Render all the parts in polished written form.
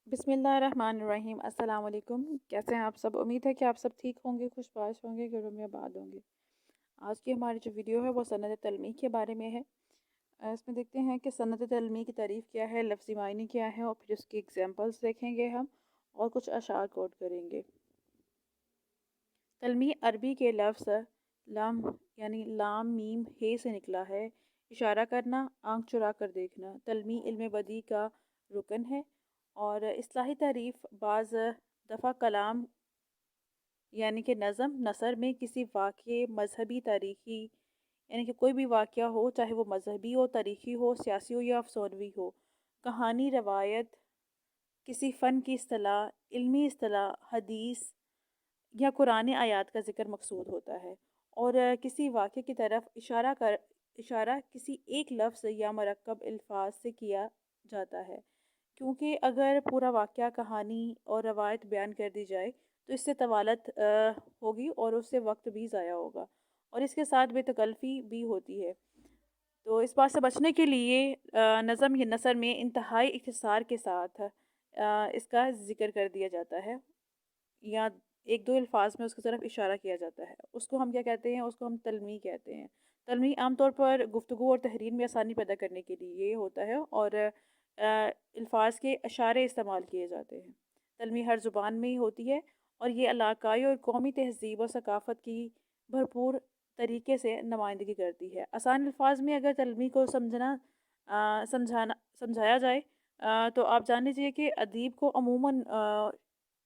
بسم اللہ الرحمن الرحیم۔ السلام علیکم، کیسے ہیں آپ سب؟ امید ہے کہ آپ سب ٹھیک ہوں گے، خوش باش ہوں گے، گھروں میں آباد ہوں گے۔ آج کی ہماری جو ویڈیو ہے وہ سند تلمیح کے بارے میں ہے۔ اس میں دیکھتے ہیں کہ سند تلمیح کی تعریف کیا ہے، لفظی معنی کیا ہے، اور پھر اس کی ایگزامپلس دیکھیں گے ہم، اور کچھ اشعار کوٹ کریں گے۔ تلمیح عربی کے لفظ لام یعنی لام میم ہے سے نکلا ہے۔ اشارہ کرنا، آنکھ چرا کر دیکھنا۔ تلمیح علم بدیع کا رکن ہے، اور اصطلاحی تعریف بعض دفعہ کلام یعنی کہ نظم نثر میں کسی واقعے، مذہبی، تاریخی، یعنی کہ کوئی بھی واقعہ ہو، چاہے وہ مذہبی ہو، تاریخی ہو، سیاسی ہو یا افسانوی ہو، کہانی، روایت، کسی فن کی اصطلاح، علمی اصطلاح، حدیث یا قرآن آیات کا ذکر مقصود ہوتا ہے، اور کسی واقعے کی طرف اشارہ کسی ایک لفظ یا مرکب الفاظ سے کیا جاتا ہے، کیونکہ اگر پورا واقعہ، کہانی اور روایت بیان کر دی جائے تو اس سے طوالت ہوگی اور اس سے وقت بھی ضائع ہوگا، اور اس کے ساتھ بے تکلفی بھی ہوتی ہے۔ تو اس بات سے بچنے کے لیے نظم یا نثر میں انتہائی اختصار کے ساتھ اس کا ذکر کر دیا جاتا ہے، یا ایک دو الفاظ میں اس کی طرف اشارہ کیا جاتا ہے۔ اس کو ہم کیا کہتے ہیں؟ اس کو ہم تلمیح کہتے ہیں۔ تلمیح عام طور پر گفتگو اور تحریر میں آسانی پیدا کرنے کے لیے یہ ہوتا ہے، اور الفاظ کے اشارے استعمال کیے جاتے ہیں۔ تلمیح ہر زبان میں ہی ہوتی ہے، اور یہ علاقائی اور قومی تہذیب اور ثقافت کی بھرپور طریقے سے نمائندگی کرتی ہے۔ آسان الفاظ میں اگر تلمیح کو سمجھایا جائے تو آپ جان لیجیے کہ ادیب کو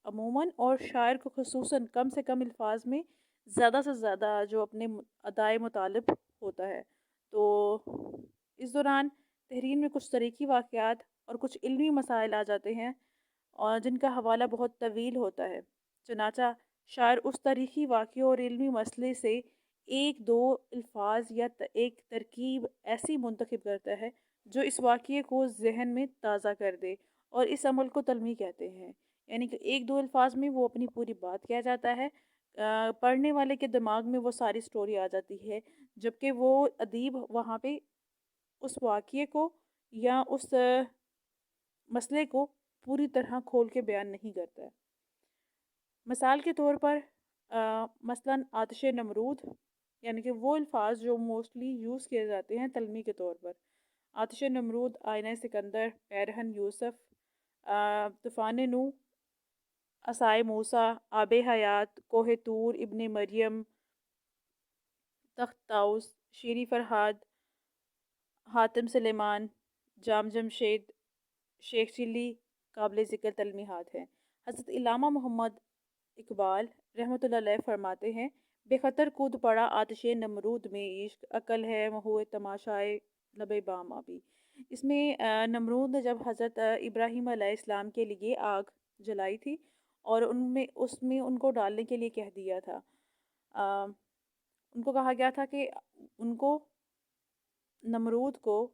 عموماً اور شاعر کو خصوصاً کم سے کم الفاظ میں زیادہ سے زیادہ جو اپنے ادائے مطالب ہوتا ہے۔ تو اس دوران تحریر میں کچھ تاریخی واقعات اور کچھ علمی مسائل آ جاتے ہیں، اور جن کا حوالہ بہت طویل ہوتا ہے۔ چنانچہ شاعر اس تاریخی واقعے اور علمی مسئلے سے ایک دو الفاظ یا ایک ترکیب ایسی منتخب کرتا ہے جو اس واقعے کو ذہن میں تازہ کر دے، اور اس عمل کو تلمیح کہتے ہیں۔ یعنی کہ ایک دو الفاظ میں وہ اپنی پوری بات کہہ جاتا ہے، پڑھنے والے کے دماغ میں وہ ساری سٹوری آ جاتی ہے، جبکہ وہ ادیب وہاں پہ اس واقعے کو یا اس مسئلے کو پوری طرح کھول کے بیان نہیں کرتا ہے۔ مثال کے طور پر مثلاً آتش نمرود، یعنی کہ وہ الفاظ جو موسٹلی یوز کیے جاتے ہیں تلمیح کے طور پر: آتش نمرود، آئینہ سکندر، پیرہن یوسف، طوفان نوح، عصائے موسیٰ، آب حیات، کوہ طور، ابن مریم، تخت طاؤس، شیریں فرہاد، حاتم سلیمان، جام جمشید، شیخ چلی قابل ذکر تلمیحات ہیں۔ حضرت علامہ محمد اقبال رحمۃ اللہ علیہ فرماتے ہیں: بے خطر کود پڑا آتش نمرود میں عشق، عقل ہے محو تماشائے لب بام آبی۔ اس میں نمرود نے جب حضرت ابراہیم علیہ السلام کے لیے آگ جلائی تھی، اور اس میں ان کو ڈالنے کے لیے کہہ دیا تھا، ان کو کہا گیا تھا کہ ان کو، نمرود کو،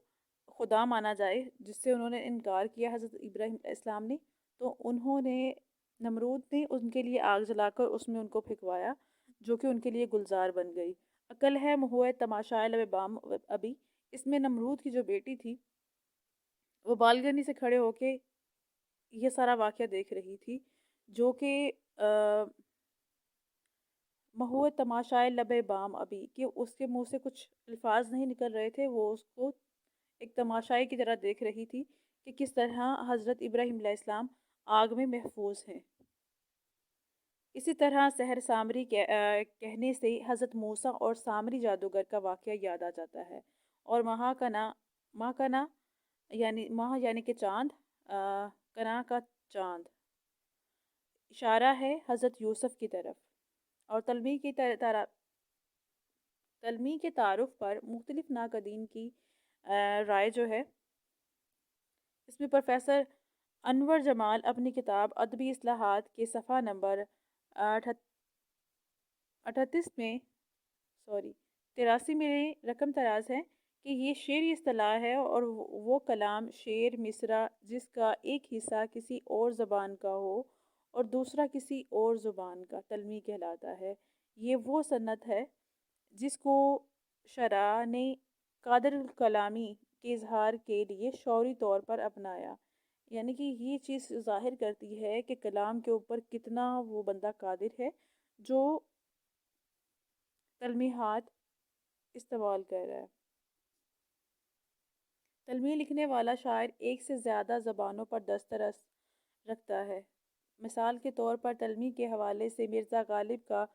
خدا مانا جائے، جس سے انہوں نے انکار کیا حضرت ابراہیم علیہ السلام نے، تو نمرود نے ان کے لیے آگ جلا کر اس میں ان کو پھینکوایا، جو کہ ان کے لیے گلزار بن گئی۔ عقل ہے محو تماشائے لب بام ابی، اس میں نمرود کی جو بیٹی تھی وہ بالکنی سے کھڑے ہو کے یہ سارا واقعہ دیکھ رہی تھی، جو کہ محو تماشائے لب بام ابی، کہ اس کے منہ سے کچھ الفاظ نہیں نکل رہے تھے، وہ اس کو ایک تماشائی کی طرح دیکھ رہی تھی کہ کس طرح حضرت ابراہیم علیہ السلام آگ میں محفوظ ہیں۔ اسی طرح سحر سامری کہنے سے حضرت موسیٰ اور سامری جادوگر کا واقعہ یاد آ جاتا ہے، اور ماہ کنا یعنی ماہ یعنی کہ چاند، کنا کا چاند، اشارہ ہے حضرت یوسف کی طرف۔ اور تلمیح کے تعارف پر مختلف ناقدین کی رائے جو ہے، اس میں پروفیسر انور جمال اپنی کتاب ادبی اصطلاحات کے صفحہ نمبر 83 میں رقم تراز ہے کہ یہ شعری اصطلاح ہے، اور وہ کلام، شعر، مصرع جس کا ایک حصہ کسی اور زبان کا ہو اور دوسرا کسی اور زبان کا، تلمیح کہلاتا ہے۔ یہ وہ صنعت ہے جس کو شاعراں نے قادر الکلامی کے اظہار کے لیے شعوری طور پر اپنایا، یعنی کہ یہ چیز ظاہر کرتی ہے کہ کلام کے اوپر کتنا وہ بندہ قادر ہے جو تلمیحات استعمال کر رہا ہے۔ تلمیح لکھنے والا شاعر ایک سے زیادہ زبانوں پر دسترس رکھتا ہے۔ مثال کے طور پر تلمیح کے حوالے سے مرزا غالب کا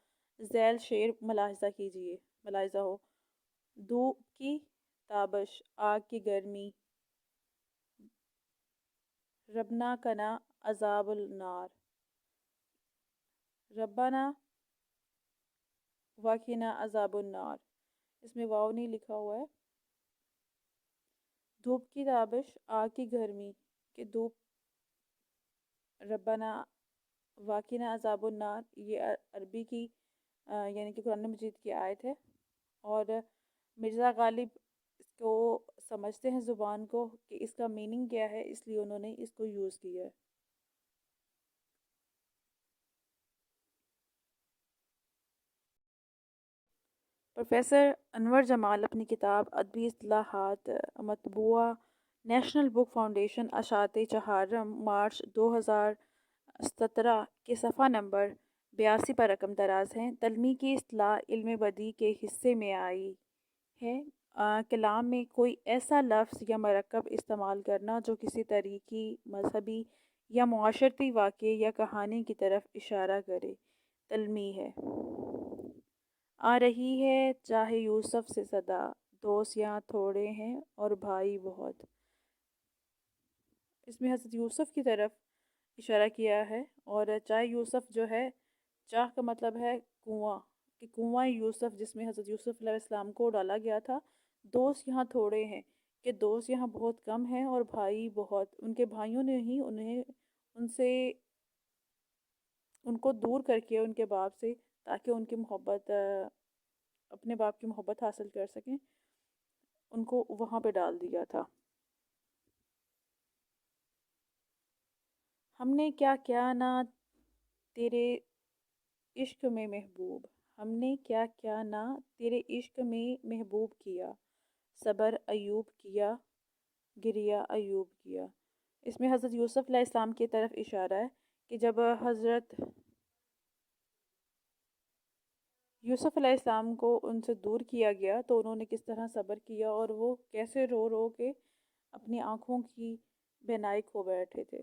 ذیل شعر ملاحظہ ہو: دھوپ کی تابش، آگ کی گرمی، ربنا کنا عذاب النار، ربنا واقعنا عذاب النار۔ اس میں واو نہیں لکھا ہوا ہے۔ دھوپ کی تابش، آگ کی گرمی کہ دھوپ، ربنا واقعنا عذاب النار، یہ عربی کی یعنی کہ قرآن مجید کی آیت ہے، اور مرزا غالب اس کو سمجھتے ہیں زبان کو کہ اس کا میننگ کیا ہے، اس لیے انہوں نے اس کو یوز کیا ہے۔ پروفیسر انور جمال اپنی کتاب ادبی اصطلاحات مطبوعہ نیشنل بک فاؤنڈیشن اشاعت چہارم مارچ 2017 کے صفحہ نمبر 82 پر رقم دراز ہیں۔ تلمیح کی اصطلاح علم بدیع کے حصے میں آئی ہے۔ کلام میں کوئی ایسا لفظ یا مرکب استعمال کرنا جو کسی تاریخی، مذہبی یا معاشرتی واقعے یا کہانی کی طرف اشارہ کرے، تلمیح ہے۔ آ رہی ہے چاہے یوسف سے صدا، دوست یہاں تھوڑے ہیں اور بھائی بہت۔ اس میں حضرت یوسف کی طرف اشارہ کیا ہے، اور چاہے یوسف جو ہے، چاہ کا مطلب ہے کنواں، کہ کنواں یوسف جس میں حضرت یوسف علیہ السلام کو ڈالا گیا تھا۔ دوست یہاں تھوڑے ہیں کہ دوست یہاں بہت کم ہیں، اور بھائی بہت، ان کے بھائیوں نے ہی ان کو دور کر کے ان کے باپ سے، تاکہ ان کی محبت، اپنے باپ کی محبت حاصل کر سکیں، ان کو وہاں پہ ڈال دیا تھا۔ ہم نے کیا کیا نہ تیرے عشق میں محبوب، ہم نے کیا کیا نہ تیرے عشق میں محبوب کیا، صبر ایوب کیا، گریہ ایوب کیا۔ اس میں حضرت یوسف علیہ السلام کی طرف اشارہ ہے کہ جب حضرت یوسف علیہ السلام کو ان سے دور کیا گیا تو انہوں نے کس طرح صبر کیا، اور وہ کیسے رو رو کے اپنی آنکھوں کی بینائی کھو بیٹھے تھے۔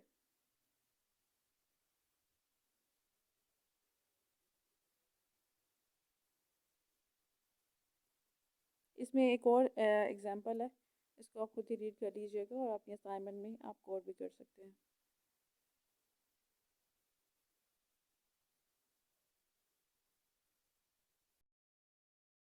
اس میں ایک اور ایگزامپل ہے، اس کو آپ خود ہی ریڈ کر لیجیے گا، اور اپنی اسائنمنٹ میں آپ کو اور بھی کر سکتے ہیں۔